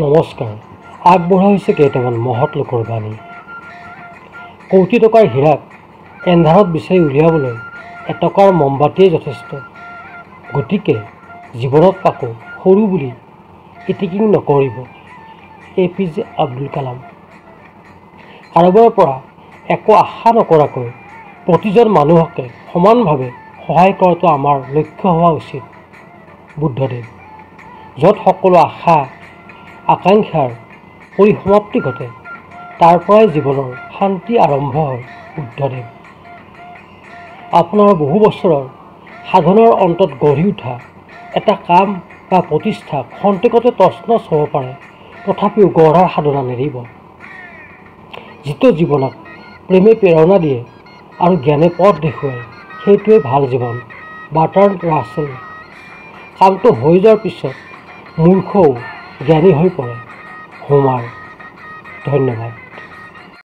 নমস্কাৰ। আগবঢ়া হৈছে কেইটামান মহৎ লোকৰ বাণী। কোটি টকাৰ হীৰাক এন্ধাৰত বিচাৰি উলিয়াবলৈ এটকাৰ মমবাতিয়েই যথেষ্ট। গতিকে জীৱনত কাকো সৰু বুলি ইটিকিং নকৰিব। APJ আব্দুল কালাম। কাৰোবাৰ পৰা একো আশা নকৰাকৈ প্ৰতিজন মানুহকে সমানভাৱে সহায় কৰাটো আমাৰ লক্ষ্য হোৱা উচিত। বুদ্ধদেৱ। য'ত সকলো আশা আকাংক্ষাৰ পৰিসমাপ্তি ঘটে তাৰ পৰাই জীৱনৰ শান্তি আৰম্ভ হয়। বুদ্ধদেৱ। আপোনাৰ বহু বছৰৰ সাধনাৰ অন্তত গঢ়ি উঠা এটা কাম বা প্ৰতিষ্ঠা খন্তেকতে তছনছ হ'ব পাৰে, তথাপিও গঢ়াৰ সাধনা নেৰিব। যিটো জীৱনক প্ৰেমে প্ৰেৰণা দিয়ে আৰু জ্ঞানে পথ দেখুৱায়, সেইটোৱে ভাল জীৱন। Bertrand Russell. কামটো হৈ যোৱাৰ পিছত মূৰ্খও জ্ঞানী হৈ পৰে। হোমাৰ। ধন্যবাদ।